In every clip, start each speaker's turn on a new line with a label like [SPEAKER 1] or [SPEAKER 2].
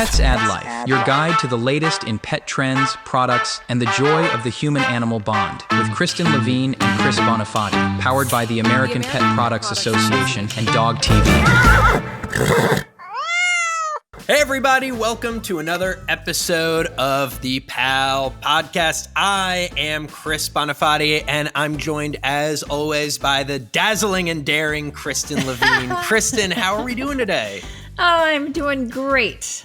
[SPEAKER 1] Pets Add Life, your guide to the latest in pet trends, products, and the joy of the human-animal bond, with Kristen Levine and Chris Bonafati, powered by the American Pet Products Association and Dog TV.
[SPEAKER 2] Hey everybody, welcome to another episode of the Pyle podcast. I am Chris Bonafati, and I'm joined as always by the dazzling and daring Kristen Levine. Kristen, how are we doing today?
[SPEAKER 3] Oh, I'm doing great.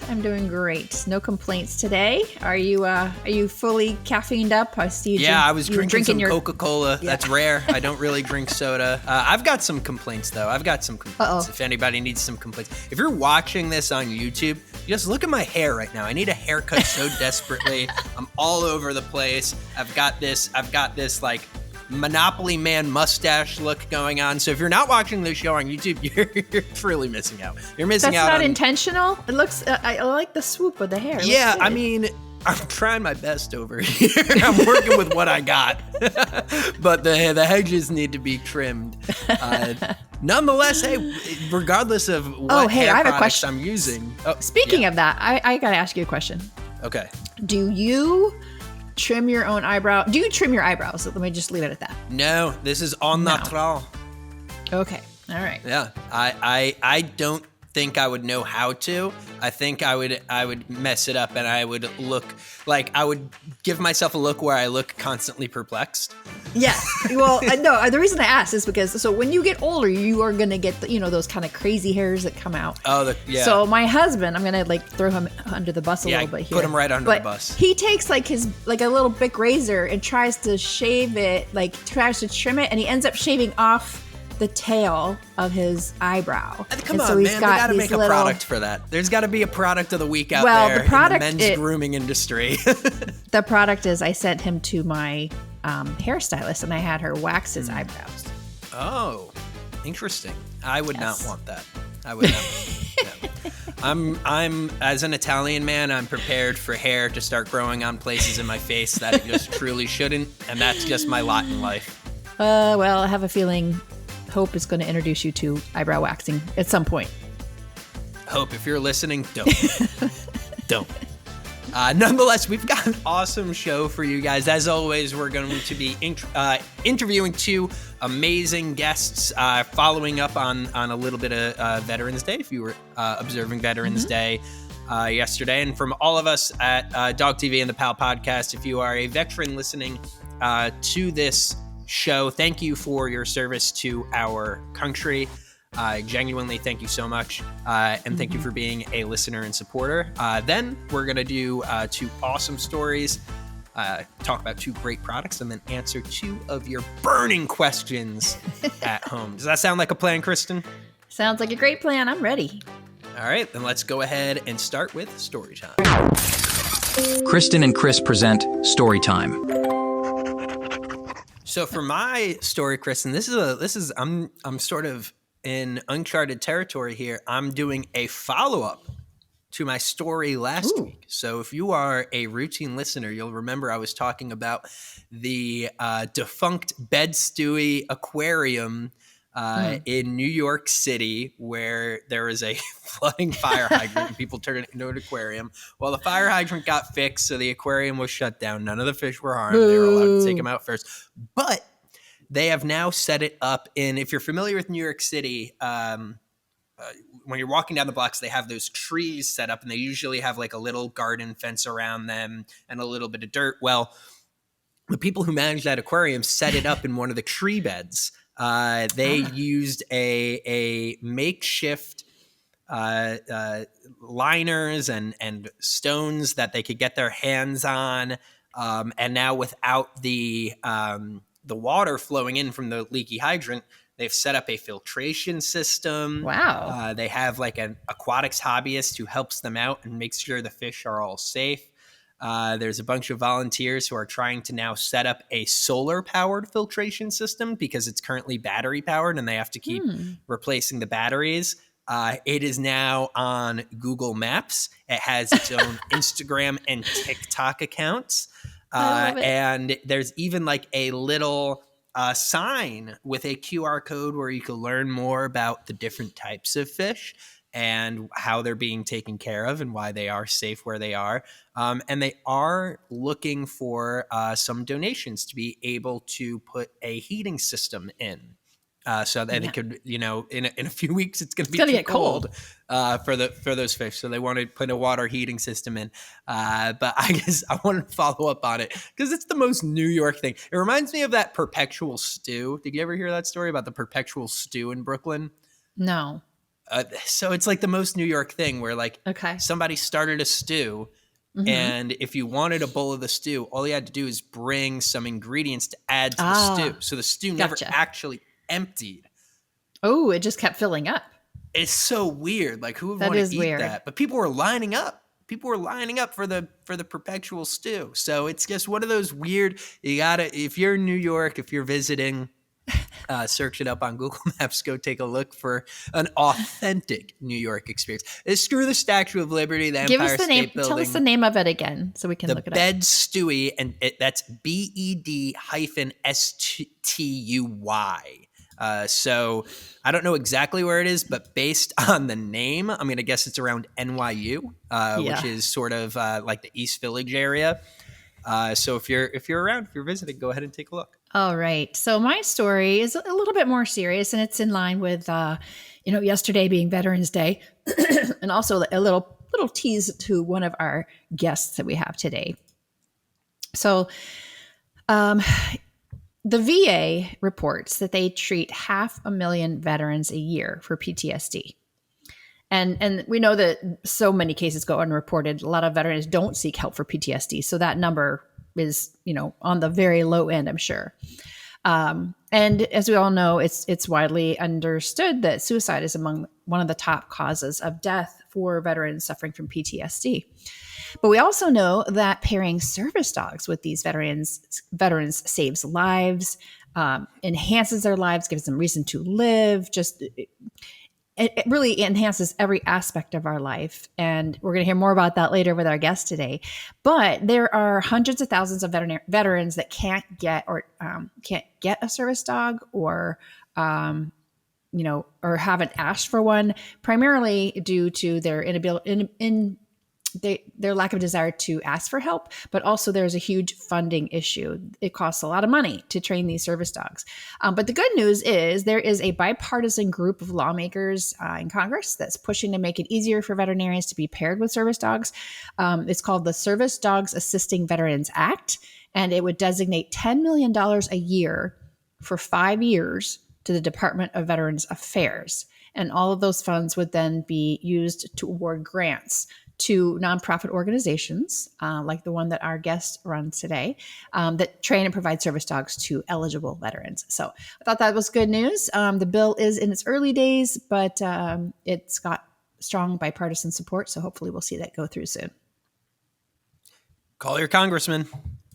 [SPEAKER 3] No complaints today. Are you fully caffeined up? I see you.
[SPEAKER 2] I was drinking some Coca-Cola. Yeah. That's rare. I don't really drink soda. I've got some complaints though.
[SPEAKER 3] Uh-oh.
[SPEAKER 2] If anybody needs some complaints. If you're watching this on YouTube, just look at my hair right now. I need a haircut so desperately. I'm all over the place. I've got this like Monopoly Man mustache look going on. So if you're not watching the show on YouTube, you're truly missing out. You're missing
[SPEAKER 3] That's
[SPEAKER 2] out.
[SPEAKER 3] That's not intentional. It looks. I like the swoop of the hair.
[SPEAKER 2] Yeah, I mean, I'm trying my best over here. I'm working with what I got, but the hedges need to be trimmed. Nonetheless, hey, regardless of what hair
[SPEAKER 3] I have
[SPEAKER 2] products
[SPEAKER 3] a question.
[SPEAKER 2] I'm using.
[SPEAKER 3] Speaking of that, I gotta ask you a question.
[SPEAKER 2] Okay.
[SPEAKER 3] Do you trim your own eyebrow? Do you trim your eyebrows? Let me just leave it at that.
[SPEAKER 2] No, this is en natural.
[SPEAKER 3] Okay. All right.
[SPEAKER 2] Yeah. I don't think I would know how to. I think I would mess it up, and I would give myself a look where I look constantly perplexed.
[SPEAKER 3] Yeah. Well, no, the reason I asked is because when you get older, you are going to get those kind of crazy hairs that come out.
[SPEAKER 2] Oh, yeah.
[SPEAKER 3] So my husband, I'm going to throw him under the bus a little bit here.
[SPEAKER 2] Put him right under the bus.
[SPEAKER 3] He takes his a little Bic razor and tries to shave it, tries to trim it, and he ends up shaving off the tail of his eyebrow.
[SPEAKER 2] Come on, man. They got to make a product for that. There's got to be a product of the week out there in the men's grooming industry.
[SPEAKER 3] The product is I sent him to my hairstylist, and I had her wax his eyebrows.
[SPEAKER 2] Oh, interesting. I would not want that. I would not. No. I'm as an Italian man, I'm prepared for hair to start growing on places in my face that it just truly shouldn't, and that's just my lot in life.
[SPEAKER 3] Well, I have a feeling Hope is going to introduce you to eyebrow waxing at some point.
[SPEAKER 2] Hope, if you're listening, don't. Nonetheless, we've got an awesome show for you guys. As always, we're going to be interviewing two amazing guests, following up on a little bit of Veterans Day, if you were observing Veterans Day yesterday. And from all of us at Dog TV and the Pal Podcast, if you are a veteran listening to this show, thank you for your service to our country. Genuinely, thank you so much. And thank you for being a listener and supporter. Then we're going to do two awesome stories, talk about two great products, and then answer two of your burning questions at home. Does that sound like a plan, Kristen?
[SPEAKER 3] Sounds like a great plan. I'm ready.
[SPEAKER 2] All right, then let's go ahead and start with Storytime.
[SPEAKER 1] Kristen and Chris present Storytime.
[SPEAKER 2] So for my story, Kristen, I'm sort of in uncharted territory here. I'm doing a follow-up to my story last week. So if you are a routine listener, you'll remember I was talking about the defunct Bed Stuy Aquarium in New York City, where there is a flooding fire hydrant and people turned it into an aquarium. Well, the fire hydrant got fixed, so the aquarium was shut down. None of the fish were harmed. They were allowed to take them out first. But they have now set it up in, if you're familiar with New York City, when you're walking down the blocks, they have those trees set up, and they usually have a little garden fence around them and a little bit of dirt. Well, the people who manage that aquarium set it up in one of the tree beds. They used a makeshift liners and stones that they could get their hands on, and now without the water flowing in from the leaky hydrant, they've set up a filtration system.
[SPEAKER 3] Wow.
[SPEAKER 2] They have an aquatics hobbyist who helps them out and makes sure the fish are all safe. There's a bunch of volunteers who are trying to now set up a solar-powered filtration system because it's currently battery-powered and they have to keep replacing the batteries. It is now on Google Maps. It has its own Instagram and TikTok accounts. And there's even a little sign with a QR code where you can learn more about the different types of fish and how they're being taken care of and why they are safe where they are. And they are looking for some donations to be able to put a heating system in. So that they could, in a few weeks, it's going to be too
[SPEAKER 3] get cold.
[SPEAKER 2] for those fish. So they want to put a water heating system in. But I guess I want to follow up on it because it's the most New York thing. It reminds me of that perpetual stew. Did you ever hear that story about the perpetual stew in Brooklyn?
[SPEAKER 3] No.
[SPEAKER 2] So it's like the most New York thing where like somebody started a stew. And if you wanted a bowl of the stew, all you had to do is bring some ingredients to add to the stew. So the stew never actually emptied.
[SPEAKER 3] Oh, it just kept filling up.
[SPEAKER 2] It's so weird. Like, who would want to eat that? But people were lining up. People were lining up for the perpetual stew. So it's just one of those weird. You gotta, if you're in New York, if you're visiting, search it up on Google Maps. Go take a look for an authentic New York experience. Screw the Statue of Liberty, the Empire State Building.
[SPEAKER 3] Tell us the name of it again so we can look it up.
[SPEAKER 2] The Bed Stewie, and that's BED-STUY. So I don't know exactly where it is, but based on the name, I'm going to guess it's around NYU, which is sort of like the East Village area. So if you're around, if you're visiting, go ahead and take a look.
[SPEAKER 3] All right. So my story is a little bit more serious, and it's in line with, yesterday being Veterans Day, and also a little tease to one of our guests that we have today. So, the VA reports that they treat 500,000 veterans a year for PTSD. And we know that so many cases go unreported. A lot of veterans don't seek help for PTSD. So that number is, on the very low end, I'm sure. And as we all know, it's widely understood that suicide is among one of the top causes of death for veterans suffering from PTSD. But we also know that pairing service dogs with these veterans saves lives, enhances their lives, gives them reason to live. It really enhances every aspect of our life. And we're going to hear more about that later with our guest today. But there are hundreds of thousands of veterans that can't get a service dog or haven't asked for one, primarily due to their inability their lack of desire to ask for help, but also there's a huge funding issue. It costs a lot of money to train these service dogs. But the good news is there is a bipartisan group of lawmakers in Congress that's pushing to make it easier for veterinarians to be paired with service dogs. It's called the Service Dogs Assisting Veterans Act, and it would designate $10 million a year for 5 years to the Department of Veterans Affairs. And all of those funds would then be used to award grants to nonprofit organizations like the one that our guest runs today that train and provide service dogs to eligible veterans. So I thought that was good news. The bill is in its early days, but it's got strong bipartisan support. So hopefully we'll see that go through soon.
[SPEAKER 2] Call your congressman.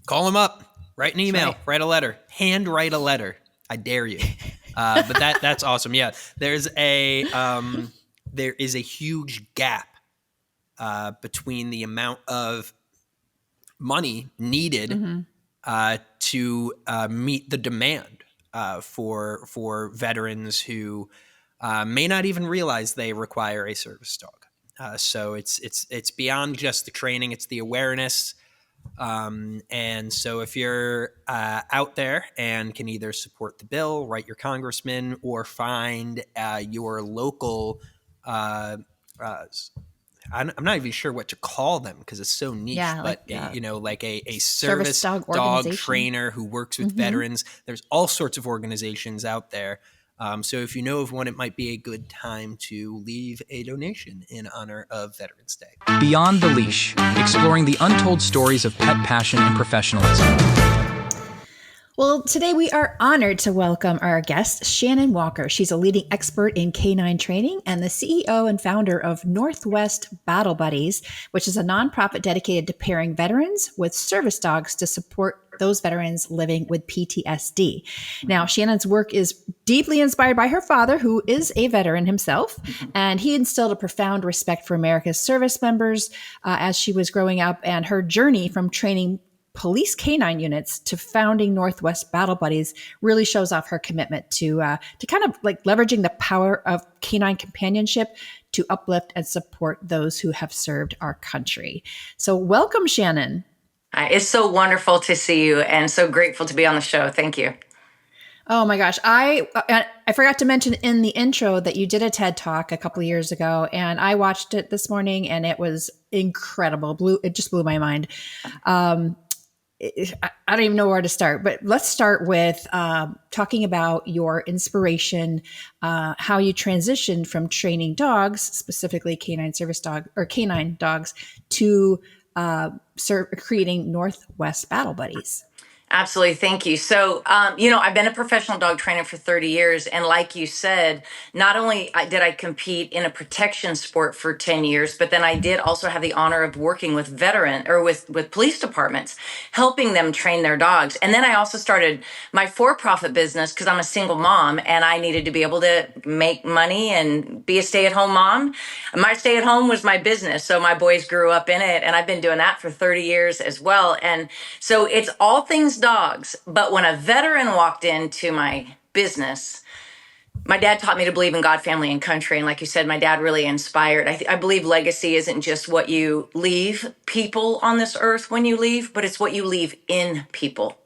[SPEAKER 2] Call him up. Write an email. Write a letter. Handwrite a letter. I dare you. But that's awesome. Yeah, there is a huge gap between the amount of money needed to meet the demand for veterans who may not even realize they require a service dog. So it's beyond just the training; it's the awareness. And so if you're out there and can either support the bill, write your congressman, or find your local I'm not even sure what to call them because it's so niche, like a service dog trainer who works with veterans. There's all sorts of organizations out there. So if you know of one, it might be a good time to leave a donation in honor of Veterans Day.
[SPEAKER 1] Beyond the Leash, exploring the untold stories of pet passion and professionalism.
[SPEAKER 3] Well, today we are honored to welcome our guest, Shannon Walker. She's a leading expert in canine training and the CEO and founder of Northwest Battle Buddies, which is a nonprofit dedicated to pairing veterans with service dogs to support those veterans living with PTSD. Now, Shannon's work is deeply inspired by her father, who is a veteran himself, and he instilled a profound respect for America's service members as she was growing up, and her journey from training police canine units to founding Northwest Battle Buddies really shows off her commitment to kind of like leveraging the power of canine companionship to uplift and support those who have served our country. So welcome, Shannon.
[SPEAKER 4] It's so wonderful to see you and so grateful to be on the show. Thank you.
[SPEAKER 3] Oh my gosh. I forgot to mention in the intro that you did a TED Talk a couple of years ago, and I watched it this morning and it was incredible. It just blew my mind. I don't even know where to start, but let's start with talking about your inspiration, how you transitioned from training dogs, specifically canine service dog or canine dogs, to creating Northwest Battle Buddies.
[SPEAKER 4] Absolutely. Thank you. So, I've been a professional dog trainer for 30 years. And like you said, not only did I compete in a protection sport for 10 years, but then I did also have the honor of working with with police departments, helping them train their dogs. And then I also started my for-profit business because I'm a single mom and I needed to be able to make money and be a stay-at-home mom. My stay-at-home was my business. So my boys grew up in it and I've been doing that for 30 years as well. And so it's all things dogs. But when a veteran walked into my business, my dad taught me to believe in God, family, and country. And like you said, my dad really inspired. I believe legacy isn't just what you leave people on this earth when you leave, but it's what you leave in people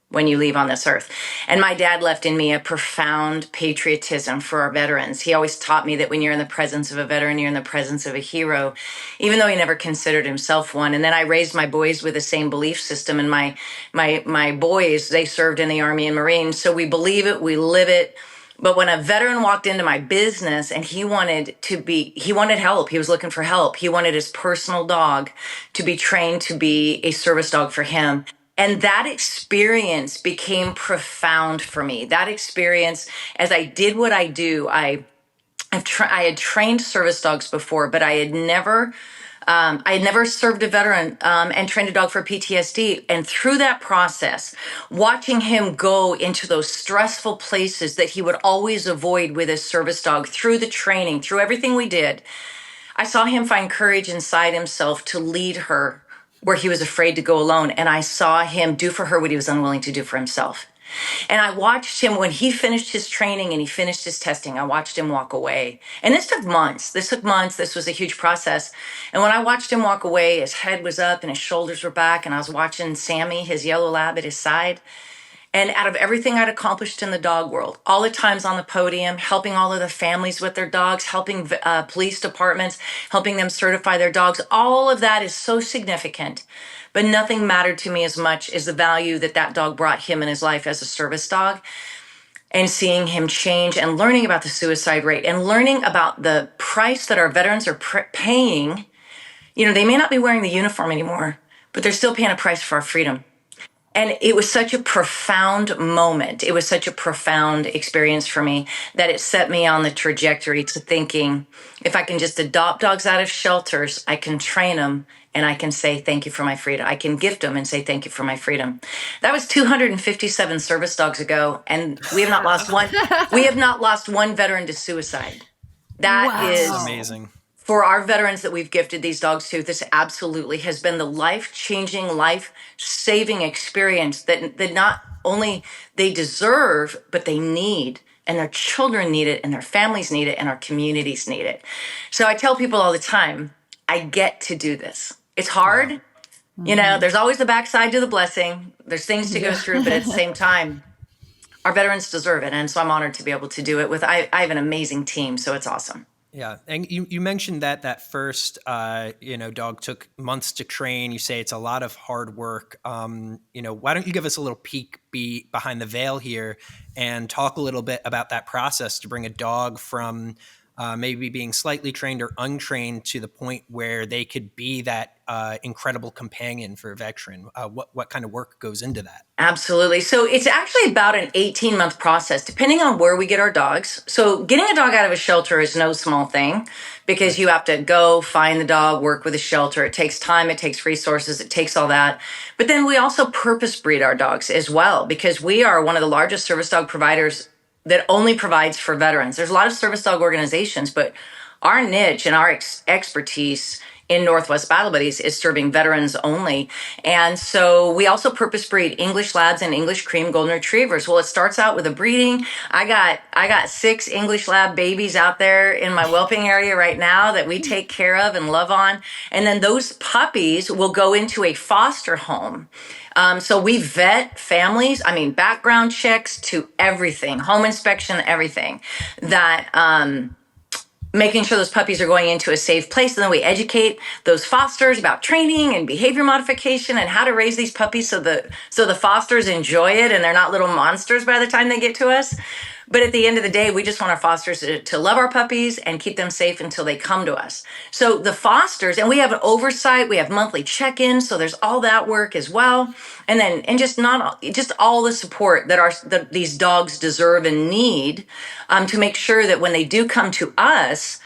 [SPEAKER 4] when you leave on this earth. And my dad left in me a profound patriotism for our veterans. He always taught me that when you're in the presence of a veteran, you're in the presence of a hero, even though he never considered himself one. And then I raised my boys with the same belief system. And my boys, they served in the Army and Marines. So we believe it, we live it. But when a veteran walked into my business and he wanted help, he was looking for help. He wanted his personal dog to be trained to be a service dog for him. And that experience became profound for me. That experience, as I did what I do, I had trained service dogs before, but I had never served a veteran and trained a dog for PTSD. And through that process, watching him go into those stressful places that he would always avoid with his service dog, through the training, through everything we did, I saw him find courage inside himself to lead her where he was afraid to go alone. And I saw him do for her what he was unwilling to do for himself. And I watched him when he finished his training and he finished his testing. I watched him walk away. And this took months. This was a huge process. And when I watched him walk away, his head was up and his shoulders were back. And I was watching Sammy, his yellow lab, at his side. And out of everything I'd accomplished in the dog world, all the times on the podium, helping all of the families with their dogs, helping police departments, helping them certify their dogs, all of that is so significant. But nothing mattered to me as much as the value that that dog brought him in his life as a service dog, and seeing him change and learning about the suicide rate and learning about the price that our veterans are paying. They may not be wearing the uniform anymore, but they're still paying a price for our freedom. And it was such a profound moment. It was such a profound experience for me that it set me on the trajectory to thinking, if I can just adopt dogs out of shelters, I can train them and I can say thank you for my freedom. I can gift them and say thank you for my freedom. That was 257 service dogs ago, and we have not lost one. We have not lost one veteran to suicide. That is
[SPEAKER 2] amazing.
[SPEAKER 4] For our veterans that we've gifted these dogs to, this absolutely has been the life-changing, life-saving experience that not only they deserve, but they need, and their children need it, and their families need it, and our communities need it. So I tell people all the time, I get to do this. It's hard.
[SPEAKER 3] Mm-hmm.
[SPEAKER 4] There's always the backside to the blessing. There's things to go through, but at the same time, our veterans deserve it. And so I'm honored to be able to do it I have an amazing team, so it's awesome.
[SPEAKER 2] Yeah. And you mentioned that first, dog took months to train. You say it's a lot of hard work. Why don't you give us a little peek behind the veil here and talk a little bit about that process to bring a dog from maybe being slightly trained or untrained to the point where they could be that incredible companion for a veteran. What kind of work goes into that?
[SPEAKER 4] Absolutely. So it's actually about an 18-month process, depending on where we get our dogs. So getting a dog out of a shelter is no small thing, because you have to go find the dog, work with a shelter. It takes time, it takes resources, it takes all that. But then we also purpose breed our dogs as well, because we are one of the largest service dog providers that only provides for veterans. There's a lot of service dog organizations, but our niche and our expertise in Northwest Battle Buddies is serving veterans only. And so we also purpose breed English Labs and English Cream Golden Retrievers. Well, it starts out with a breeding. I got 6 English Lab babies out there in my whelping area right now that we take care of and love on. And then those puppies will go into a foster home. So we vet families, background checks to everything, home inspection, everything that, making sure those puppies are going into a safe place. And then we educate those fosters about training and behavior modification and how to raise these puppies so the fosters enjoy it and they're not little monsters by the time they get to us. But at the end of the day, we just want our fosters to love our puppies and keep them safe until they come to us. So the fosters, and we have an oversight, we have monthly check-ins, so there's all that work as well. And just all the support that these dogs deserve and need, to make sure that when they do come to us,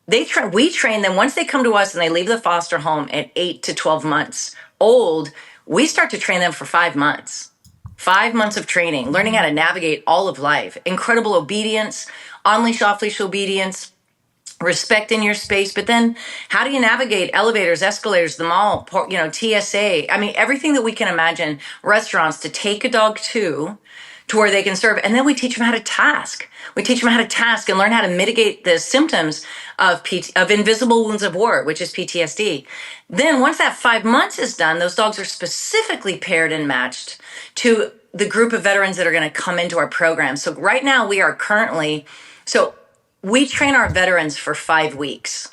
[SPEAKER 4] we train them. Once they come to us and they leave the foster home at 8 to 12 months old, we start to train them for 5 months. 5 months of training, learning how to navigate all of life, incredible obedience, on-leash, off-leash obedience, respect in your space. But then how do you navigate elevators, escalators, the mall, TSA? Everything that we can imagine, restaurants to take a dog to where they can serve. And then we teach them how to task. We teach them how to task and learn how to mitigate the symptoms of invisible wounds of war, which is PTSD. Then once that 5 months is done, those dogs are specifically paired and matched to the group of veterans that are going to come into our program. So right now we train our veterans for 5 weeks.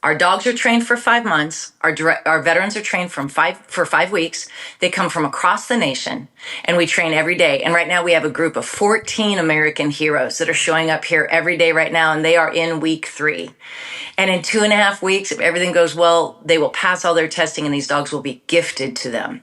[SPEAKER 4] Our dogs are trained for 5 months. Our veterans are trained for 5 weeks. They come from across the nation, and we train every day. And right now we have a group of 14 American heroes that are showing up here every day right now, and they are in week 3. And in 2.5 weeks, if everything goes well, they will pass all their testing, and these dogs will be gifted to them.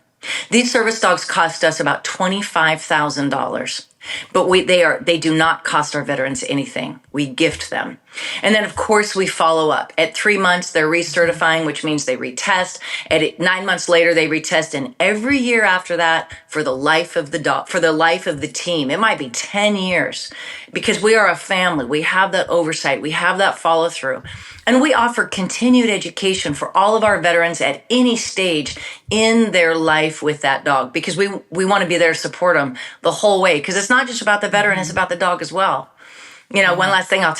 [SPEAKER 4] These service dogs cost us about $25,000. But they do not cost our veterans anything. We gift them. And then of course we follow up. At 3 months, they're recertifying, which means they retest. At 9 months later, they retest. And every year after that, for the life of the dog, for the life of the team, it might be 10 years, because we are a family. We have that oversight. We have that follow through. And we offer continued education for all of our veterans at any stage in their life with that dog, because we want to be there to support them the whole way. Because it's not just about the veteran, it's about the dog as well. One last thing I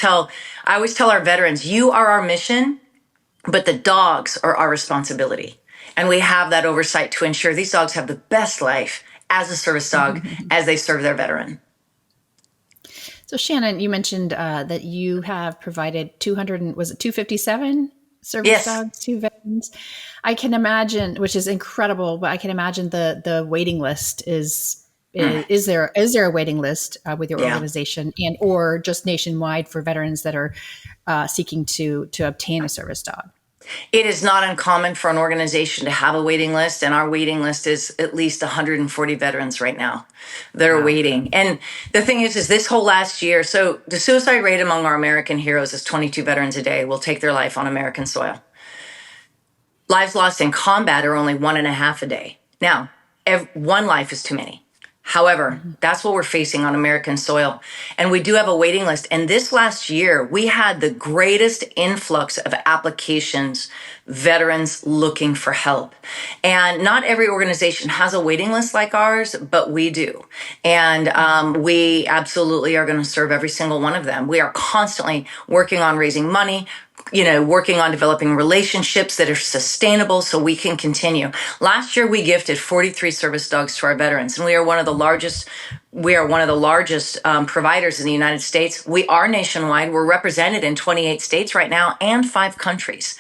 [SPEAKER 4] always tell our veterans, you are our mission, but the dogs are our responsibility. And we have that oversight to ensure these dogs have the best life as a service dog as they serve their veteran.
[SPEAKER 3] So Shannon, you mentioned that you have provided 257 service dogs to veterans. I can imagine, which is incredible, but I can imagine the waiting list is there a waiting list with your organization and or just nationwide for veterans that are seeking to obtain a service dog?
[SPEAKER 4] It is not uncommon for an organization to have a waiting list, and our waiting list is at least 140 veterans right now that are waiting. And the thing is this whole last year, so the suicide rate among our American heroes is 22 veterans a day will take their life on American soil. Lives lost in combat are only 1.5 a day. Now, one life is too many. However, that's what we're facing on American soil. And we do have a waiting list. And this last year, we had the greatest influx of applications, veterans looking for help. And not every organization has a waiting list like ours, but we do. And we absolutely are going to serve every single one of them. We are constantly working on raising money, working on developing relationships that are sustainable so we can continue. Last year, we gifted 43 service dogs to our veterans, and we are one of the largest providers in the United States. We are nationwide. We're represented in 28 states right now and 5 countries.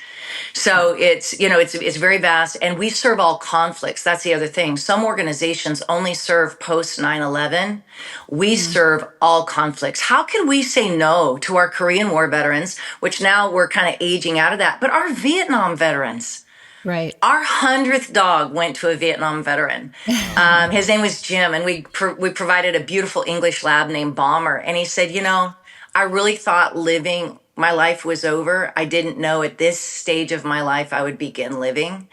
[SPEAKER 4] So it's very vast, and we serve all conflicts. That's the other thing. Some organizations only serve post 9/11. We serve all conflicts. How can we say no to our Korean War veterans, which now we're kind of aging out of that, but our Vietnam veterans?
[SPEAKER 3] Right.
[SPEAKER 4] Our 100th dog went to a Vietnam veteran. His name was Jim, and we provided a beautiful English lab named Bomber. And he said, I really thought my life was over. I didn't know at this stage of my life I would begin living.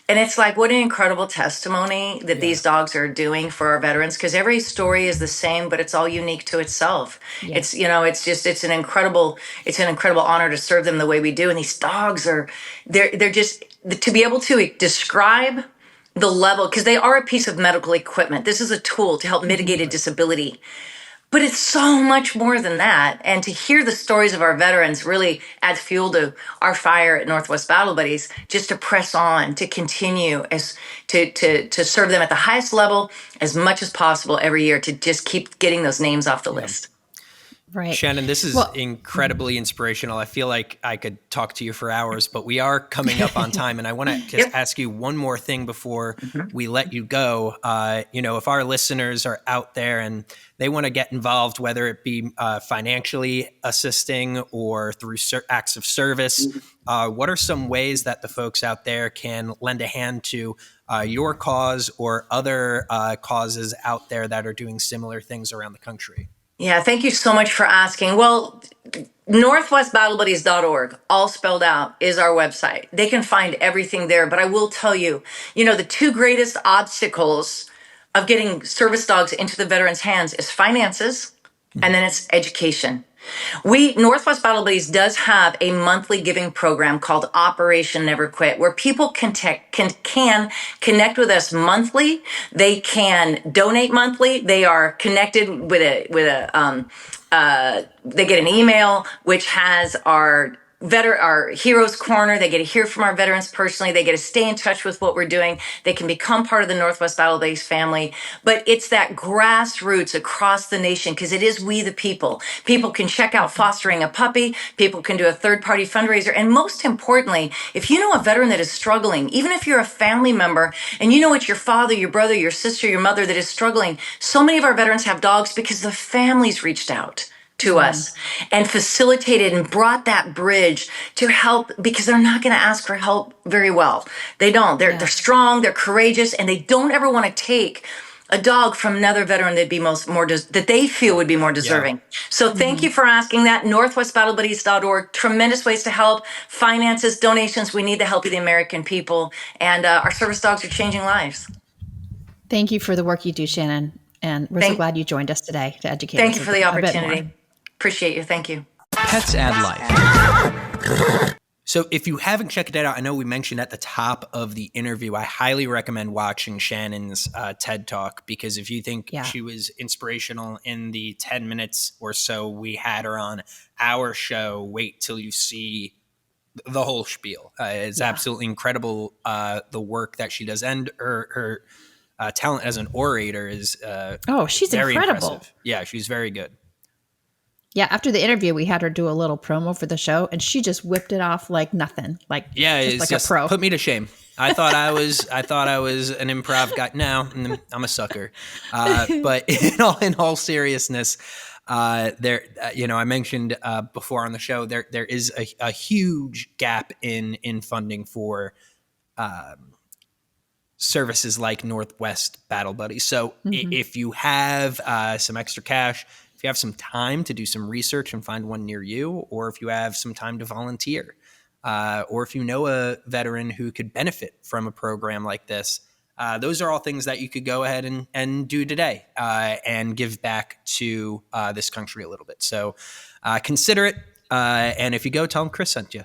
[SPEAKER 4] And it's like, what an incredible testimony that these dogs are doing for our veterans, because every story is the same, but it's all unique to itself.
[SPEAKER 3] Yes.
[SPEAKER 4] It's an incredible honor to serve them the way we do. And these dogs they're just, to be able to describe the level, because they are a piece of medical equipment. This is a tool to help mitigate a disability. But it's so much more than that. And to hear the stories of our veterans really adds fuel to our fire at Northwest Battle Buddies, just to press on, to continue to serve them at the highest level as much as possible every year, to just keep getting those names off the list.
[SPEAKER 3] Right.
[SPEAKER 2] Shannon, this is incredibly inspirational. I feel like I could talk to you for hours, but we are coming up on time. And I want to just ask you one more thing before we let you go. If our listeners are out there and they want to get involved, whether it be financially assisting or through acts of service, what are some ways that the folks out there can lend a hand to your cause or other causes out there that are doing similar things around the country?
[SPEAKER 4] Yeah, thank you so much for asking. Well, northwestbattlebuddies.org, all spelled out, is our website. They can find everything there. But I will tell you, the two greatest obstacles of getting service dogs into the veterans' hands is finances, and then it's education. Northwest Battle Buddies does have a monthly giving program called Operation Never Quit, where people can connect with us monthly. They can donate monthly. They are connected with they get an email which has our Heroes Corner. They get to hear from our veterans personally. They get to stay in touch with what we're doing. They can become part of the Northwest Battle Buddies family. But it's that grassroots across the nation, because it is we the people. People can check out fostering a puppy. People can do a third-party fundraiser. And most importantly, if you know a veteran that is struggling, even if you're a family member and you know it's your father, your brother, your sister, your mother that is struggling, so many of our veterans have dogs because the families reached out to us and facilitated and brought that bridge to help, because they're not going to ask for help very well. They don't. They're strong, they're courageous, and they don't ever want to take a dog from another veteran that they feel would be more deserving. So thank you for asking that. NorthwestBattleBuddies.org. Tremendous ways to help. Finances, donations. We need the help of the American people, and our service dogs are changing lives.
[SPEAKER 3] Thank you for the work you do, Shannon. And we're so glad you joined us today to educate us.
[SPEAKER 4] Thank you for the opportunity. Appreciate you. Thank you.
[SPEAKER 1] Pets add life.
[SPEAKER 2] So if you haven't checked it out, I know we mentioned at the top of the interview, I highly recommend watching Shannon's TED Talk, because if you think she was inspirational in the 10 minutes or so we had her on our show, wait till you see the whole spiel. It's absolutely incredible, the work that she does, and her talent as an orator is
[SPEAKER 3] she's
[SPEAKER 2] very
[SPEAKER 3] incredible.
[SPEAKER 2] Impressive. Yeah, she's very good. Yeah,
[SPEAKER 3] after the interview, we had her do a little promo for the show, and she just whipped it off like nothing. Just a pro.
[SPEAKER 2] Put me to shame. I thought I was an improv guy. No, I'm a sucker. But in all seriousness, I mentioned before on the show, there is a huge gap in funding for services like Northwest Battle Buddies. So if you have some extra cash, if you have some time to do some research and find one near you, or if you have some time to volunteer, or if you know a veteran who could benefit from a program like this, those are all things that you could go ahead and do today and give back to this country a little bit. So consider it. And if you go, tell them Chris sent you.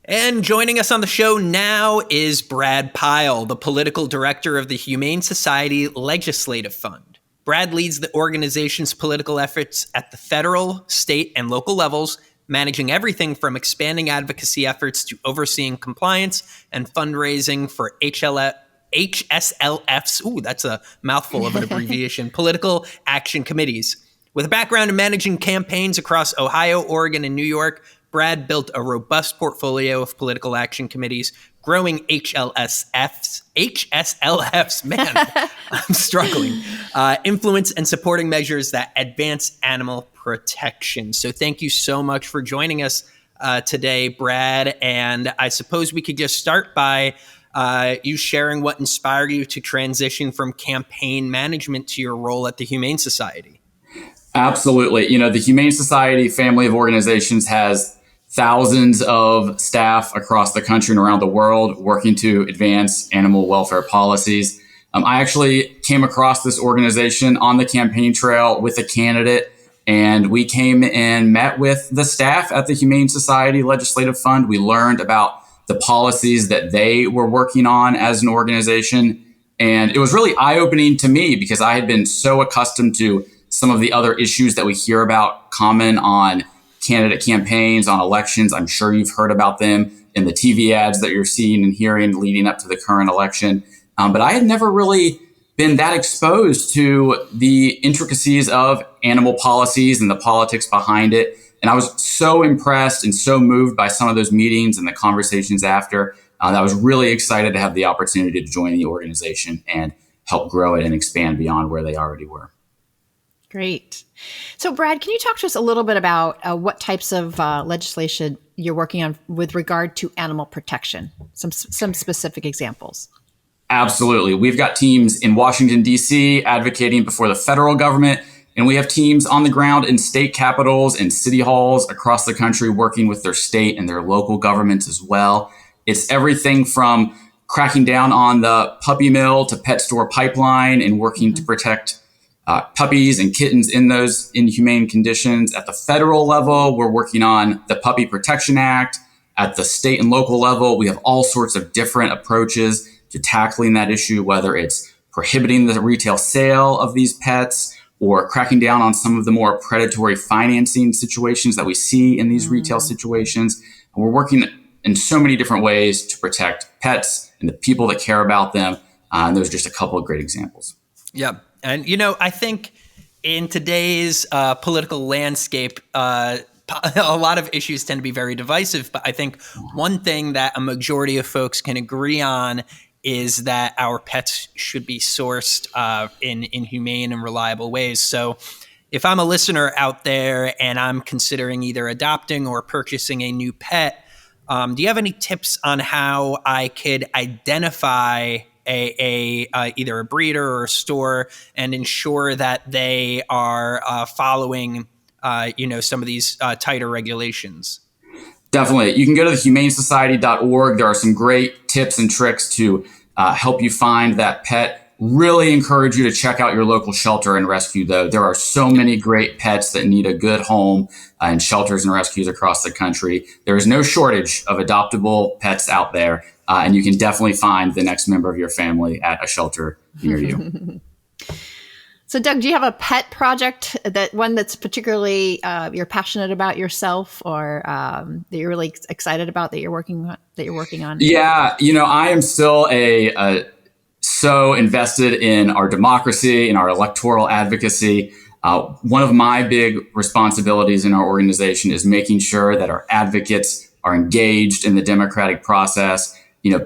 [SPEAKER 2] And joining us on the show now is Brad Pyle, the political director of the Humane Society Legislative Fund. Brad leads the organization's political efforts at the federal, state, and local levels, managing everything from expanding advocacy efforts to overseeing compliance and fundraising for HSLF's, that's a mouthful of an abbreviation, political action committees. With a background in managing campaigns across Ohio, Oregon, and New York, Brad built a robust portfolio of political action committees, growing HSLFs, man, I'm struggling, influence and supporting measures that advance animal protection. So thank you so much for joining us today, Brad. And I suppose we could just start by you sharing what inspired you to transition from campaign management to your role at the Humane Society.
[SPEAKER 5] Absolutely. The Humane Society family of organizations has thousands of staff across the country and around the world working to advance animal welfare policies. I actually came across this organization on the campaign trail with a candidate, and we came and met with the staff at the Humane Society Legislative Fund. We learned about the policies that they were working on as an organization. And it was really eye-opening to me because I had been so accustomed to some of the other issues that we hear about common on candidate campaigns, on elections. I'm sure you've heard about them in the TV ads that you're seeing and hearing leading up to the current election. But I had never really been that exposed to the intricacies of animal policies and the politics behind it. And I was so impressed and so moved by some of those meetings and the conversations after that I was really excited to have the opportunity to join the organization and help grow it and expand beyond where they already were.
[SPEAKER 3] Great. So, Brad, can you talk to us a little bit about what types of legislation you're working on with regard to animal protection? Some specific examples.
[SPEAKER 5] Absolutely. We've got teams in Washington, D.C. advocating before the federal government, and we have teams on the ground in state capitals and city halls across the country working with their state and their local governments as well. It's everything from cracking down on the puppy mill to pet store pipeline and working to protect puppies and kittens in those inhumane conditions. At the federal level, we're working on the Puppy Protection Act. At the state and local level, we have all sorts of different approaches to tackling that issue, whether it's prohibiting the retail sale of these pets or cracking down on some of the more predatory financing situations that we see in these retail situations. And we're working in so many different ways to protect pets and the people that care about them. And there's just a couple of great examples.
[SPEAKER 2] Yeah. And, I think in today's political landscape, a lot of issues tend to be very divisive. But I think one thing that a majority of folks can agree on is that our pets should be sourced in humane and reliable ways. So if I'm a listener out there and I'm considering either adopting or purchasing a new pet, do you have any tips on how I could identify either a breeder or a store and ensure that they are following some of these tighter regulations?
[SPEAKER 5] Definitely. You can go to the humanesociety.org. There are some great tips and tricks to help you find that pet. Really encourage you to check out your local shelter and rescue, though. There are so many great pets that need a good home in shelters and rescues across the country. There is no shortage of adoptable pets out there, and you can definitely find the next member of your family at a shelter near you.
[SPEAKER 3] So, Doug, do you have a pet project, that's particularly you're passionate about yourself, or that you're really excited about that you're working on?
[SPEAKER 5] Yeah, I am still so invested in our democracy and our electoral advocacy. One of my big responsibilities in our organization is making sure that our advocates are engaged in the democratic process.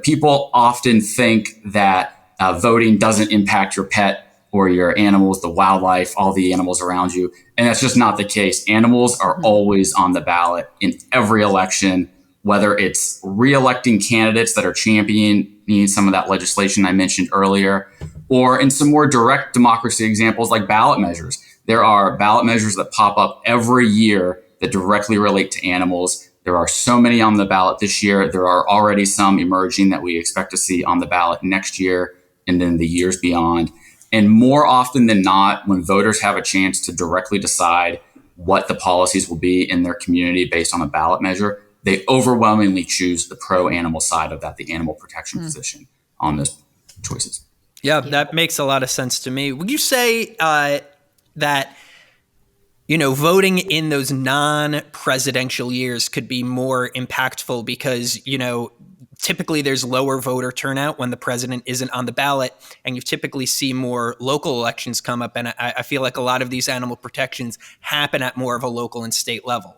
[SPEAKER 5] People often think that voting doesn't impact your pet or your animals, the wildlife, all the animals around you. And that's just not the case. Animals are always on the ballot in every election, whether it's re-electing candidates that are championing some of that legislation I mentioned earlier, or in some more direct democracy examples like ballot measures. There are ballot measures that pop up every year that directly relate to animals. There are so many on the ballot this year. There are already some emerging that we expect to see on the ballot next year and then the years beyond. And more often than not, when voters have a chance to directly decide what the policies will be in their community based on a ballot measure, they overwhelmingly choose the pro-animal side of that, the animal protection position on those choices.
[SPEAKER 2] Yeah, that makes a lot of sense to me. Would you say that, voting in those non-presidential years could be more impactful because, typically there's lower voter turnout when the president isn't on the ballot, and you typically see more local elections come up. And I feel like a lot of these animal protections happen at more of a local and state level.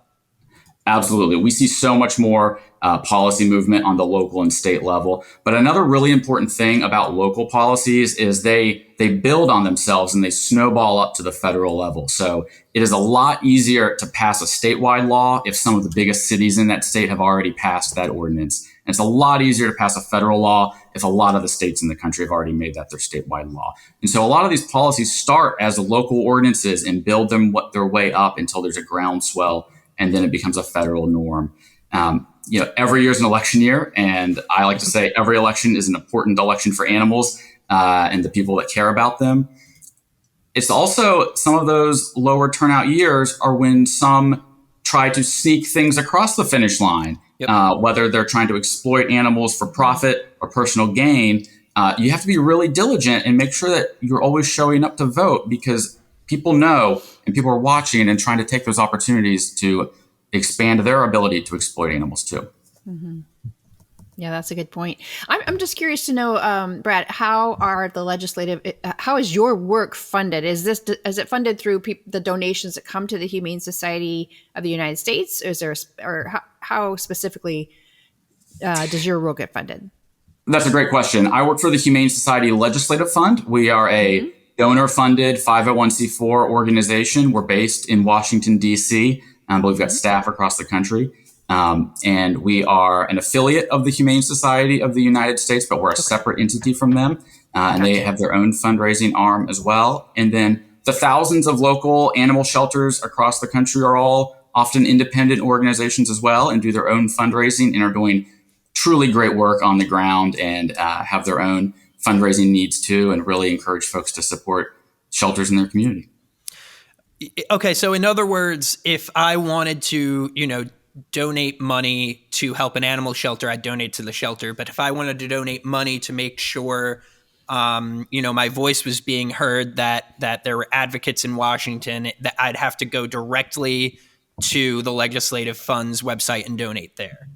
[SPEAKER 5] Absolutely. We see so much more policy movement on the local and state level. But another really important thing about local policies is they build on themselves and they snowball up to the federal level. So it is a lot easier to pass a statewide law if some of the biggest cities in that state have already passed that ordinance. And it's a lot easier to pass a federal law if a lot of the states in the country have already made that their statewide law. And so a lot of these policies start as local ordinances and build their way up until there's a groundswell, and then it becomes a federal norm. Every year is an election year, and I like to say every election is an important election for animals and the people that care about them. It's also some of those lower turnout years are when some try to sneak things across the finish line, whether they're trying to exploit animals for profit or personal gain. You have to be really diligent and make sure that you're always showing up to vote, because people know and people are watching and trying to take those opportunities to expand their ability to exploit animals too.
[SPEAKER 3] Mm-hmm. Yeah, that's a good point. I'm just curious to know, Brad, how is your work funded? Is it funded through the donations that come to the Humane Society of the United States? How specifically does your role get funded?
[SPEAKER 5] That's a great question. I work for the Humane Society Legislative Fund. We are a donor-funded 501c4 organization. We're based in Washington, D.C., but we've got staff across the country. And we are an affiliate of the Humane Society of the United States, but we're a separate entity from them. And they have their own fundraising arm as well. And then the thousands of local animal shelters across the country are all often independent organizations as well, and do their own fundraising and are doing truly great work on the ground, and have their own fundraising needs too, and really encourage folks to support shelters in their community.
[SPEAKER 2] Okay. So in other words, if I wanted to, donate money to help an animal shelter, I'd donate to the shelter. But if I wanted to donate money to make sure, my voice was being heard, that there were advocates in Washington, that I'd have to go directly to the Legislative Fund's website and donate there.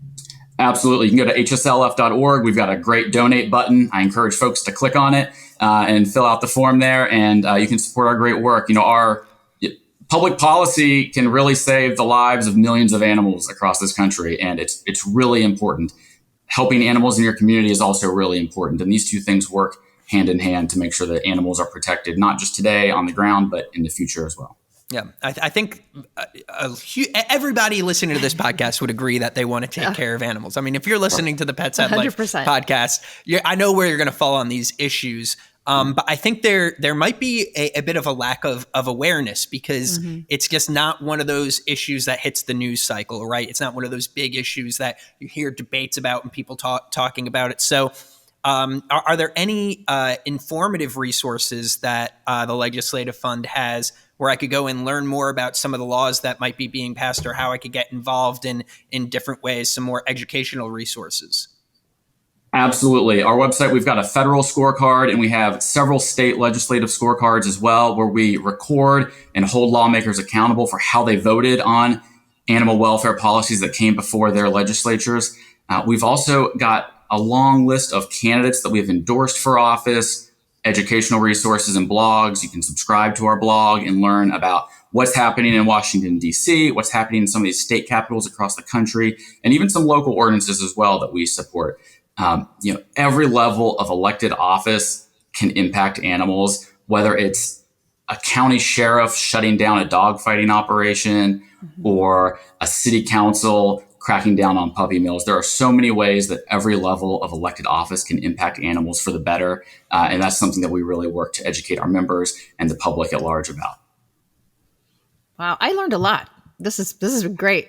[SPEAKER 5] Absolutely. You can go to hslf.org. We've got a great donate button. I encourage folks to click on it and fill out the form there, and you can support our great work. Our public policy can really save the lives of millions of animals across this country, and it's really important. Helping animals in your community is also really important, and these two things work hand in hand to make sure that animals are protected, not just today on the ground, but in the future as well.
[SPEAKER 2] Yeah, I think everybody listening to this podcast would agree that they want to take care of animals. I mean, if you're listening to the Pets at Life podcast, I know where you're going to fall on these issues. But I think there might be a bit of a lack of awareness, because it's just not one of those issues that hits the news cycle, right? It's not one of those big issues that you hear debates about and people talking about it. So are there any informative resources that the Legislative Fund has where I could go and learn more about some of the laws that might be being passed, or how I could get involved in different ways, some more educational resources?
[SPEAKER 5] Absolutely. Our website, we've got a federal scorecard, and we have several state legislative scorecards as well, where we record and hold lawmakers accountable for how they voted on animal welfare policies that came before their legislatures. We've also got a long list of candidates that we've endorsed for office, educational resources and blogs. You can subscribe to our blog and learn about what's happening in Washington, D.C., what's happening in some of these state capitals across the country, and even some local ordinances as well that we support. Every level of elected office can impact animals, whether it's a county sheriff shutting down a dogfighting operation or a city council cracking down on puppy mills. There are so many ways that every level of elected office can impact animals for the better. And that's something that we really work to educate our members and the public at large about.
[SPEAKER 3] Wow. I learned a lot. This is great.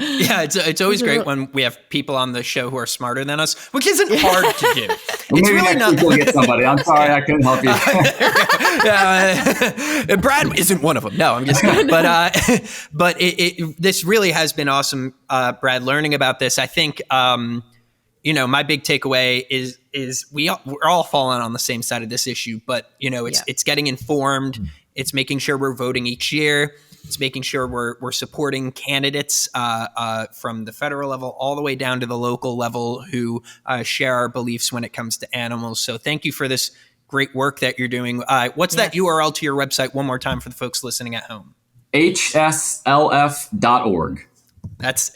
[SPEAKER 2] Yeah, it's always great when we have people on the show who are smarter than us, which isn't hard to do. It's really not.
[SPEAKER 5] We'll get somebody. I'm sorry, I couldn't help you.
[SPEAKER 2] Brad isn't one of them. No, I'm just kidding. But this really has been awesome, Brad. Learning about this, I think. My big takeaway is we're all falling on the same side of this issue, but it's getting informed. It's making sure we're voting each year. It's making sure we're supporting candidates from the federal level all the way down to the local level who share our beliefs when it comes to animals. So thank you for this great work that you're doing. What's that URL to your website one more time for the folks listening at home?
[SPEAKER 5] hslf.org.
[SPEAKER 2] That's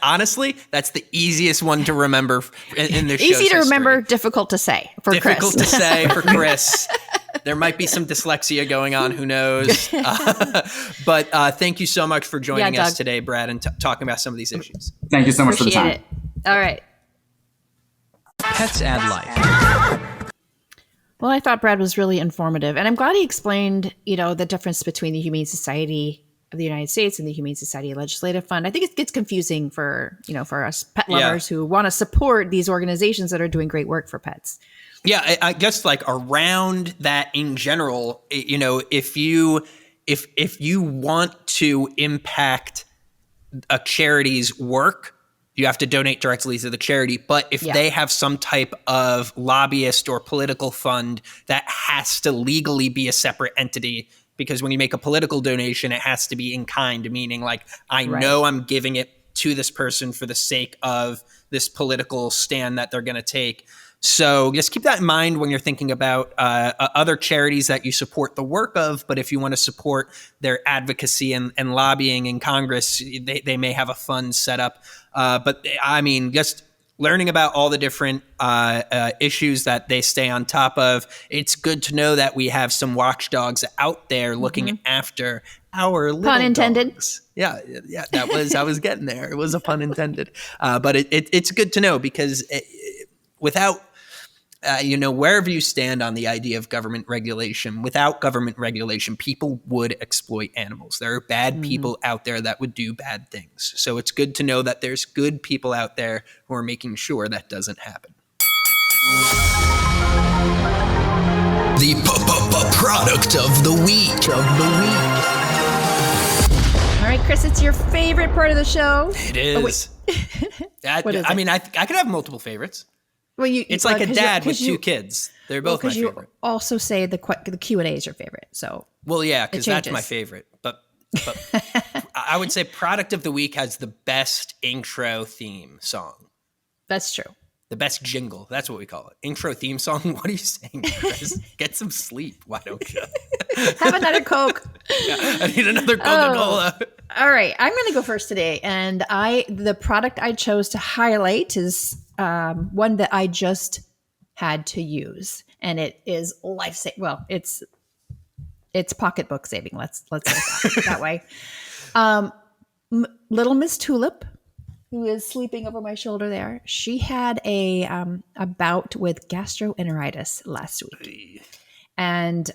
[SPEAKER 2] honestly the easiest one to remember in the show's
[SPEAKER 3] easy to remember,
[SPEAKER 2] history.
[SPEAKER 3] Difficult to say for Chris.
[SPEAKER 2] Difficult to say for Chris. There might be some dyslexia going on. Who knows? But thank you so much for joining us today, Brad, and talking about some of these issues.
[SPEAKER 5] Thank you so much for the time.
[SPEAKER 3] It. All right.
[SPEAKER 1] Pets Add Life.
[SPEAKER 3] Well, I thought Brad was really informative, and I'm glad he explained, the difference between the Humane Society of the United States and the Humane Society Legislative Fund. I think it gets confusing for, for us pet lovers who want to support these organizations that are doing great work for pets.
[SPEAKER 2] Yeah, I guess like around that in general, if you want to impact a charity's work, you have to donate directly to the charity. But if they have some type of lobbyist or political fund, that has to legally be a separate entity, because when you make a political donation, it has to be in kind, meaning like I know I'm giving it to this person for the sake of this political stand that they're going to take. So just keep that in mind when you're thinking about other charities that you support the work of. But if you want to support their advocacy and lobbying in Congress, they may have a fund set up. But I mean, just learning about all the different issues that they stay on top of. It's good to know that we have some watchdogs out there looking after our little
[SPEAKER 3] pun intended.
[SPEAKER 2] dogs. Yeah, that was, I was getting there. It was a pun intended. But it's good to know, because without, wherever you stand on the idea of government regulation, without government regulation, people would exploit animals. There are bad people out there that would do bad things. So it's good to know that there's good people out there who are making sure that doesn't happen.
[SPEAKER 6] The product of the week.
[SPEAKER 3] All right, Chris, it's your favorite part of the show.
[SPEAKER 2] It is.
[SPEAKER 3] What is it?
[SPEAKER 2] I mean, I could have multiple favorites.
[SPEAKER 3] Well,
[SPEAKER 2] It's like a dad with two kids. They're both my favorite.
[SPEAKER 3] You also say the Q&A is your favorite. So
[SPEAKER 2] well, yeah, because that's my
[SPEAKER 3] changes.
[SPEAKER 2] favorite. But I would say product of the week has the best intro theme song.
[SPEAKER 3] That's true.
[SPEAKER 2] The best jingle. That's what we call it. Intro theme song. What are you saying, Chris? Get some sleep. Why don't you?
[SPEAKER 3] Have another Coke.
[SPEAKER 2] Yeah, I need another Coca-Cola.
[SPEAKER 3] All right. I'm going to go first today. And the product I chose to highlight is one that I just had to use. And it is life-saving. Well, it's pocketbook saving. Let's say that way. Little Miss Tulip, who is sleeping over my shoulder there, she had a bout with gastroenteritis last week. And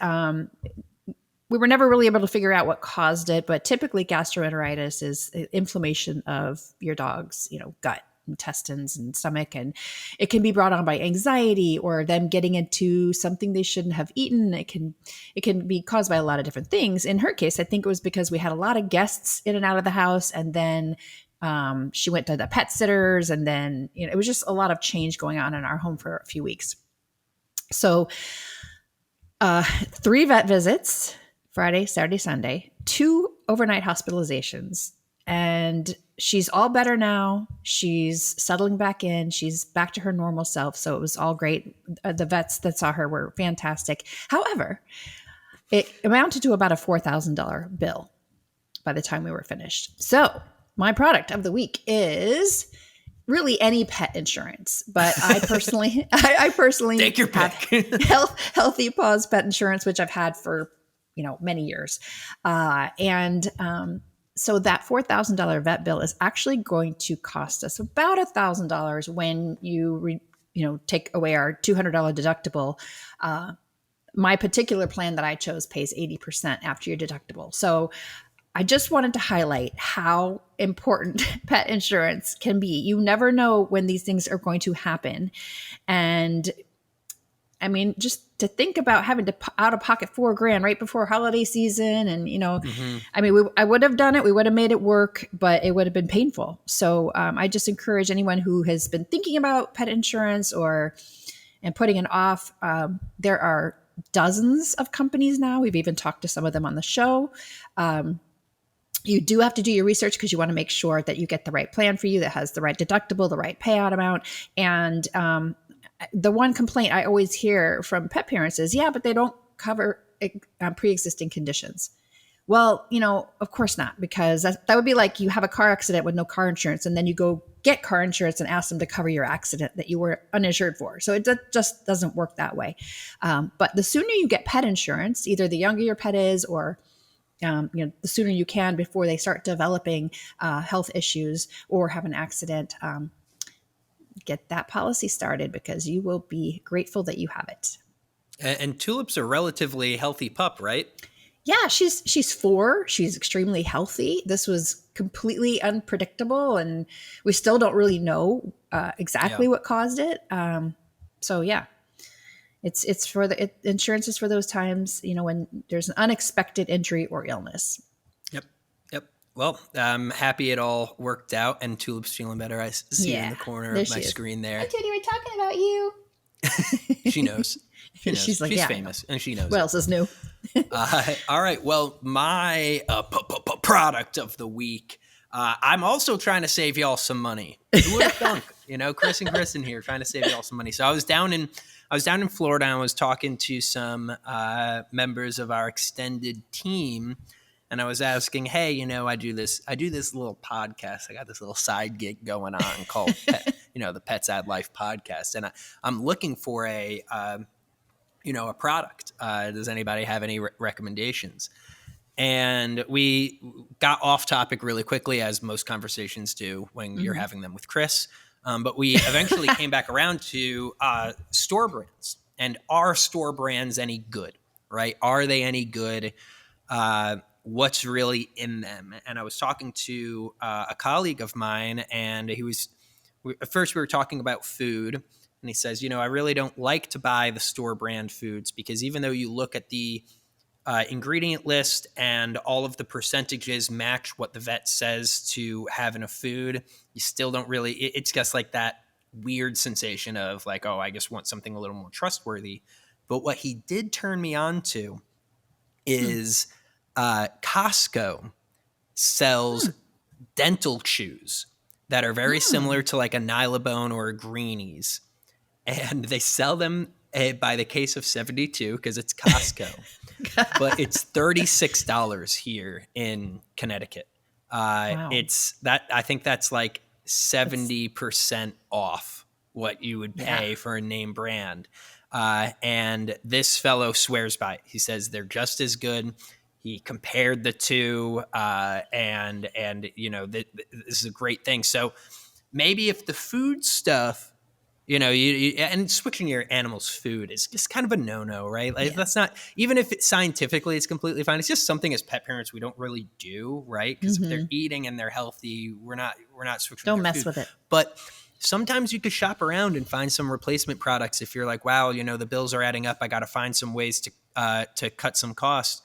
[SPEAKER 3] we were never really able to figure out what caused it, but typically gastroenteritis is inflammation of your dog's, gut, intestines, and stomach, and it can be brought on by anxiety or them getting into something they shouldn't have eaten. It can be caused by a lot of different things. In her case, I think it was because we had a lot of guests in and out of the house, and then she went to the pet sitters, and then it was just a lot of change going on in our home for a few weeks. So 3 vet visits, Friday, Saturday, Sunday, 2 overnight hospitalizations, and she's all better now. She's settling back in. She's back to her normal self. So it was all great. The vets that saw her were fantastic. However, it amounted to about a $4,000 bill by the time we were finished. So my product of the week is really any pet insurance, but I personally
[SPEAKER 2] Take your
[SPEAKER 3] have
[SPEAKER 2] pick.
[SPEAKER 3] Healthy Paws pet insurance, which I've had for many years, so that $4,000 vet bill is actually going to cost us about $1,000 when you take away our $200 deductible. My particular plan that I chose pays 80% after your deductible. So I just wanted to highlight how important pet insurance can be. You never know when these things are going to happen. And I mean, just to think about having to out of pocket $4,000 right before holiday season. And, I mean, I would have done it. We would have made it work, but it would have been painful. So I just encourage anyone who has been thinking about pet insurance and putting it off. There are dozens of companies now. We've even talked to some of them on the show. You do have to do your research because you want to make sure that you get the right plan for you that has the right deductible, the right payout amount. And the one complaint I always hear from pet parents is, yeah, but they don't cover pre-existing conditions. Well, of course not, because that would be like you have a car accident with no car insurance, and then you go get car insurance and ask them to cover your accident that you were uninsured for. So it just doesn't work that way. But the sooner you get pet insurance, either the younger your pet is or the sooner you can before they start developing health issues or have an accident, get that policy started because you will be grateful that you have it.
[SPEAKER 2] And Tulip's a relatively healthy pup, right?
[SPEAKER 3] Yeah, she's 4. She's extremely healthy. This was completely unpredictable, and we still don't really know exactly what caused it. So yeah, it's for insurance is for those times, when there's an unexpected injury or illness.
[SPEAKER 2] Yep. Yep. Well, I'm happy it all worked out, and Tulip's feeling better. I see her in the corner of my screen there.
[SPEAKER 3] Hi, Tootie, we're talking about you.
[SPEAKER 2] She knows. She knows.
[SPEAKER 3] She's like,
[SPEAKER 2] she's
[SPEAKER 3] yeah,
[SPEAKER 2] famous, and she knows.
[SPEAKER 3] What else is new?
[SPEAKER 2] All right. Well, my product of the week. I'm also trying to save y'all some money. Who would have thunk? Chris and Kristen here trying to save y'all some money. So I was down in Florida and I was talking to some members of our extended team, and I was asking, hey, I do this little podcast. I got this little side gig going on called the Pets Ad Life podcast, and I'm looking for a product. Does anybody have any recommendations? And we got off topic really quickly, as most conversations do when you're having them with Chris. But we eventually came back around to store brands. And are store brands any good, right? Are they any good? What's really in them? And I was talking to a colleague of mine, and at first we were talking about food. And he says, I really don't like to buy the store brand foods, because even though you look at the ingredient list and all of the percentages match what the vet says to have in a food, you still don't really, it's just like that weird sensation of like, oh, I just want something a little more trustworthy. But what he did turn me on to is Costco sells dental chews that are very similar to like a Nylabone or a Greenies. And they sell them by the case of 72 because it's Costco. But it's $36 here in Connecticut.
[SPEAKER 3] Wow.
[SPEAKER 2] I think that's like 70% off what you would pay for a name brand. And this fellow swears by it. He says they're just as good. He compared the two, and this is a great thing. So maybe if the food stuff, and switching your animal's food is just kind of a no-no, right? Like that's not, even if scientifically it's completely fine. It's just something as pet parents we don't really do, right? Because if they're eating and they're healthy, we're not switching.
[SPEAKER 3] Don't mess with it.
[SPEAKER 2] But sometimes you could shop around and find some replacement products if you're like, wow, the bills are adding up. I got to find some ways to cut some costs.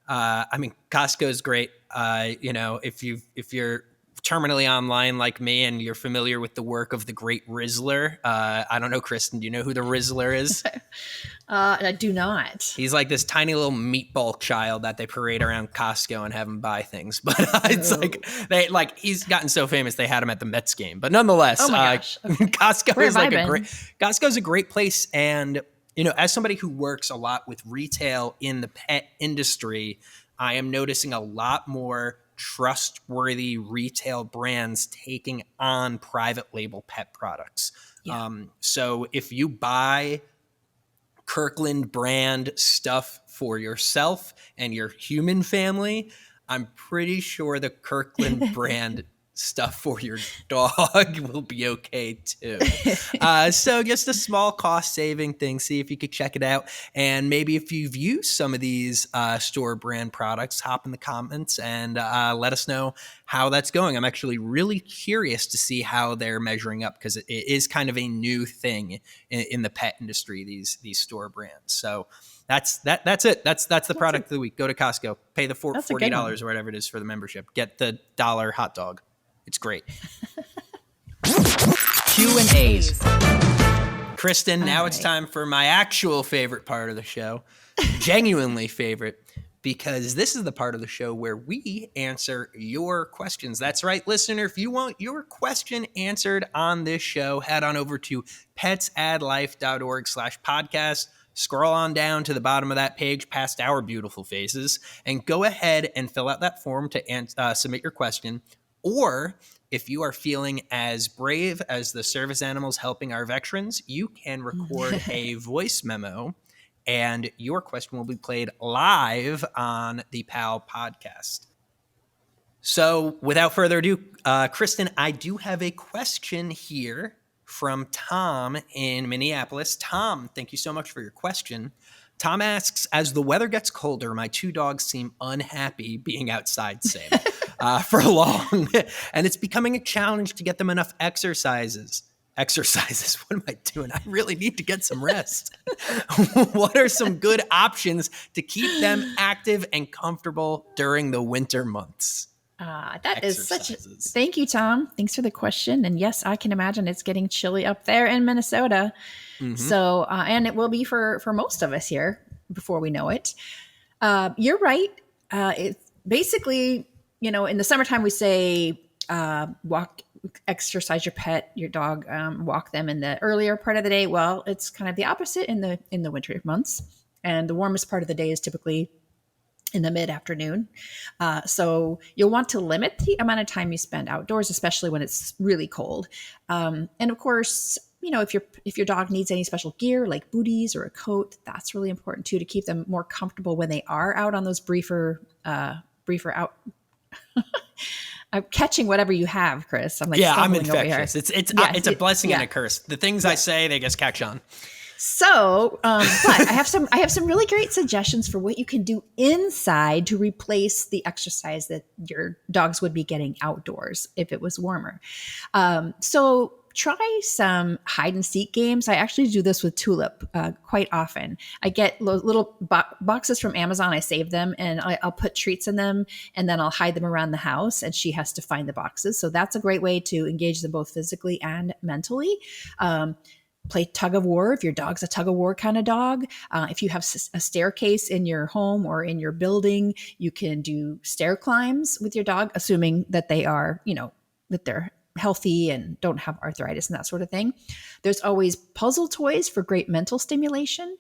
[SPEAKER 2] Costco is great. If you're terminally online like me and you're familiar with the work of the great Rizzler. I don't know, Kristen, do you know who the Rizzler is?
[SPEAKER 3] I do not.
[SPEAKER 2] He's like this tiny little meatball child that they parade around Costco and have him buy things. But it's he's gotten so famous they had him at the Mets game. But nonetheless,
[SPEAKER 3] oh my gosh. Okay.
[SPEAKER 2] Costco's a great place. And as somebody who works a lot with retail in the pet industry, I am noticing a lot more trustworthy retail brands taking on private label pet products. Yeah. So if you buy Kirkland brand stuff for yourself and your human family, I'm pretty sure the Kirkland brand stuff for your dog will be okay too. So just a small cost saving thing. See if you could check it out. And maybe if you've used some of these store brand products, hop in the comments and let us know how that's going. I'm actually really curious to see how they're measuring up, because it is kind of a new thing in the pet industry, these store brands. So that's it. That's the product of the week. Go to Costco, pay the $40 or whatever it is for the membership. Get the $1 hot dog. It's great.
[SPEAKER 1] Q&As.
[SPEAKER 2] Kristen, now it's time for my actual favorite part of the show. Genuinely favorite, because this is the part of the show where we answer your questions. That's right, listener. If you want your question answered on this show, head on over to petsadlife.org/podcast. Scroll on down to the bottom of that page past our beautiful faces and go ahead and fill out that form to submit your question. Or if you are feeling as brave as the service animals helping our veterans, you can record a voice memo and your question will be played live on the Pyle podcast. So without further ado, Kristen, I do have a question here from Tom in Minneapolis. Tom, thank you so much for your question. Tom asks, as the weather gets colder, my 2 dogs seem unhappy being outside, same, for long. And it's becoming a challenge to get them enough exercises. What am I doing? I really need to get some rest. What are some good options to keep them active and comfortable during the winter months?
[SPEAKER 3] That is thank you, Tom. Thanks for the question. And yes, I can imagine it's getting chilly up there in Minnesota. Mm-hmm. So, and it will be for most of us here before we know it. You're right. It's basically, in the summertime, we say, exercise your pet, your dog, walk them in the earlier part of the day. Well, it's kind of the opposite in the winter months. And the warmest part of the day is typically in the mid-afternoon. So you'll want to limit the amount of time you spend outdoors, especially when it's really cold. And of course, if your dog needs any special gear like booties or a coat, that's really important too, to keep them more comfortable when they are out on those briefer out. I'm catching whatever you have, Chris. I'm
[SPEAKER 2] I'm infectious. It's a blessing and a curse. The things I say, they just catch on.
[SPEAKER 3] So, but I have some really great suggestions for what you can do inside to replace the exercise that your dogs would be getting outdoors if it was warmer. So try some hide and seek games. I actually do this with Tulip quite often. I get little boxes from Amazon. I save them and I'll put treats in them, and then I'll hide them around the house and she has to find the boxes. So that's a great way to engage them both physically and mentally. Play tug of war if your dog's a tug of war kind of dog. If you have a staircase in your home or in your building, you can do stair climbs with your dog, assuming that they are, that they're healthy and don't have arthritis and that sort of thing. There's always puzzle toys for great mental stimulation.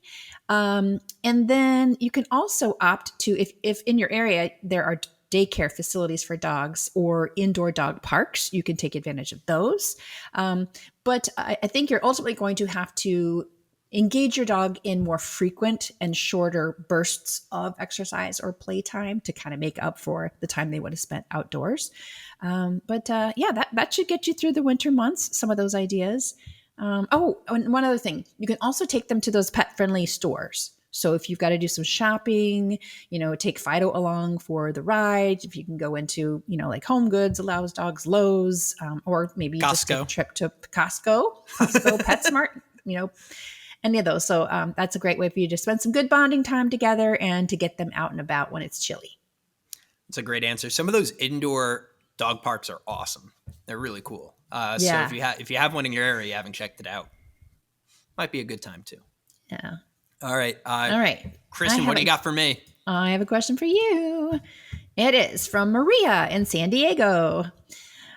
[SPEAKER 3] And then you can also opt to, if in your area there are daycare facilities for dogs or indoor dog parks, you can take advantage of those. But I think you're ultimately going to have to engage your dog in more frequent and shorter bursts of exercise or playtime to kind of make up for the time they would have spent outdoors. That should get you through the winter months, some of those ideas. And one other thing, you can also take them to those pet-friendly stores. So if you've got to do some shopping, take Fido along for the ride. If you can go into, like Home Goods allows dogs, Lowe's, or maybe just take a trip to Costco, PetSmart, any of those. So that's a great way for you to spend some good bonding time together and to get them out and about when it's chilly.
[SPEAKER 2] That's a great answer. Some of those indoor dog parks are awesome. They're really cool. So if you have one in your area, you haven't checked it out, might be a good time too.
[SPEAKER 3] Yeah.
[SPEAKER 2] All right. Kristen, what do you got for me?
[SPEAKER 3] I have a question for you. It is from Maria in San Diego.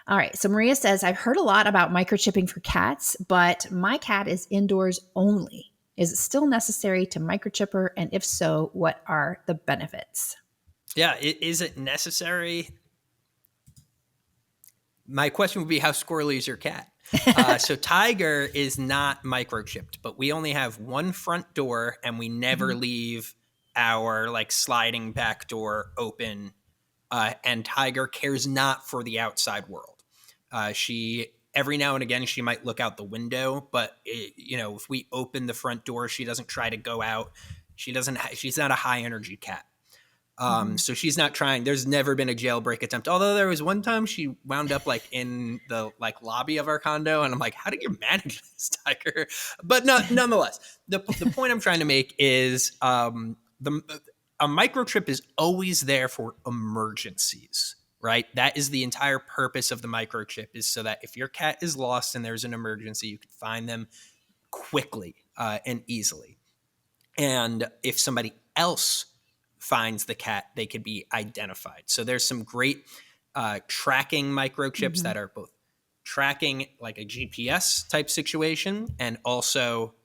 [SPEAKER 3] All right. So Maria says, I've heard a lot about microchipping for cats, but my cat is indoors only. Is it still necessary to microchip her? And if so, what are the benefits?
[SPEAKER 2] Yeah. Is it necessary? My question would be, how squirrely is your cat? So Tiger is not microchipped, but we only have one front door and we never leave our sliding back door open. And Tiger cares not for the outside world. She every now and again, she might look out the window, but if we open the front door, she doesn't try to go out. She's not a high energy cat. So she's not trying. There's never been a jailbreak attempt. Although there was one time she wound up in the lobby of our condo, and I'm like, how did you manage this, Tiger? But nonetheless, the point I'm trying to make is a microchip is always there for emergencies, right? That is the entire purpose of the microchip, is so that if your cat is lost and there's an emergency, you can find them quickly and easily. And if somebody else finds the cat, they could be identified. So there's some great tracking microchips that are both tracking like a GPS type situation and also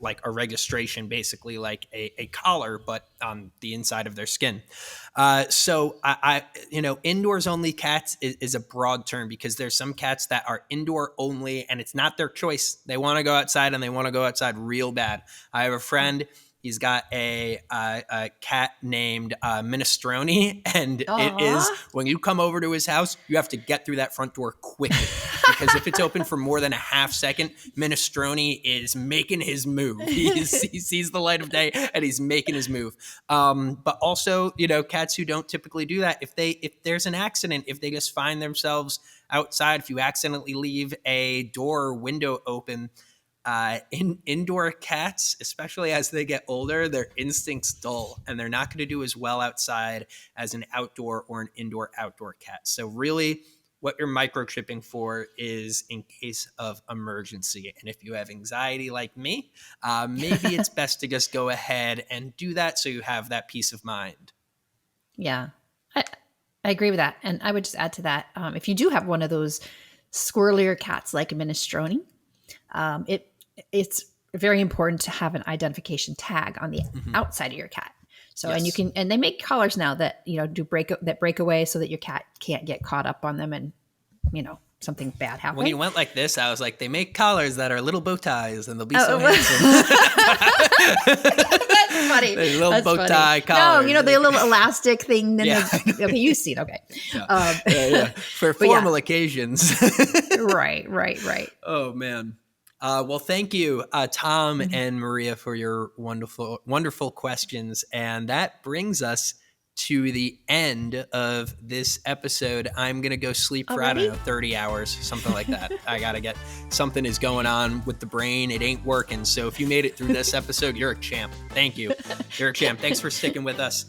[SPEAKER 2] like a registration, basically like a collar, but on the inside of their skin. So I indoors only cats is a broad term, because there's some cats that are indoor only and it's not their choice. They want to go outside and they want to go outside real bad. I have a friend He's got a cat named Minestrone, and
[SPEAKER 3] Aw.
[SPEAKER 2] it is, when you come over to his house, you have to get through that front door quickly, because if it's open for more than a half second, Minestrone is making his move. He sees the light of day, and he's making his move. But also, cats who don't typically do that, if there's an accident, if they just find themselves outside, if you accidentally leave a door or window open, indoor cats, especially as they get older, their instincts dull, and they're not going to do as well outside as an outdoor or an indoor-outdoor cat. So really, what you're microchipping for is in case of emergency. And if you have anxiety like me, maybe it's best to just go ahead and do that so you have that peace of mind.
[SPEAKER 3] Yeah, I agree with that. And I would just add to that, if you do have one of those squirrelier cats like a Minestrone, it's very important to have an identification tag on the outside of your cat. So,
[SPEAKER 2] Yes.
[SPEAKER 3] and they make collars now that, break away so that your cat can't get caught up on them and, something bad happens.
[SPEAKER 2] When you went like this, I was like, they make collars that are little bow ties, and they'll be so handsome.
[SPEAKER 3] That's funny.
[SPEAKER 2] A little
[SPEAKER 3] That's
[SPEAKER 2] bow
[SPEAKER 3] funny.
[SPEAKER 2] tie collar.
[SPEAKER 3] No, the little elastic thing. Then
[SPEAKER 2] Yeah.
[SPEAKER 3] okay, you've seen. Okay.
[SPEAKER 2] Yeah. For
[SPEAKER 3] But yeah.
[SPEAKER 2] formal occasions.
[SPEAKER 3] Right.
[SPEAKER 2] Oh, man. Well, thank you, Tom and Maria, for your wonderful, wonderful questions. And that brings us to the end of this episode. I'm going to go sleep for, I don't know, 30 hours, something like that. I got to something is going on with the brain. It ain't working. So if you made it through this episode, you're a champ. Thank you. You're a champ. Thanks for sticking with us.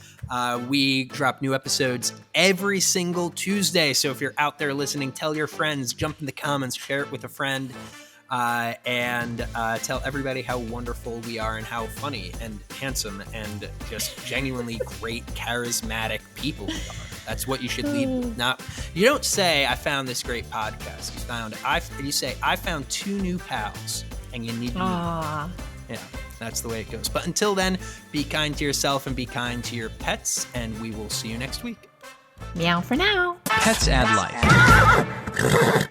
[SPEAKER 2] We drop new episodes every single Tuesday. So if you're out there listening, tell your friends, jump in the comments, share it with a friend. And tell everybody how wonderful we are and how funny and handsome and just genuinely great, charismatic people we are. That's what you should lead with. You don't say, I found this great podcast. You say, I found 2 new pals, and you need to meet. Yeah, that's the way it goes. But until then, be kind to yourself and be kind to your pets, and we will see you next week.
[SPEAKER 3] Meow for now.
[SPEAKER 1] Pets add life.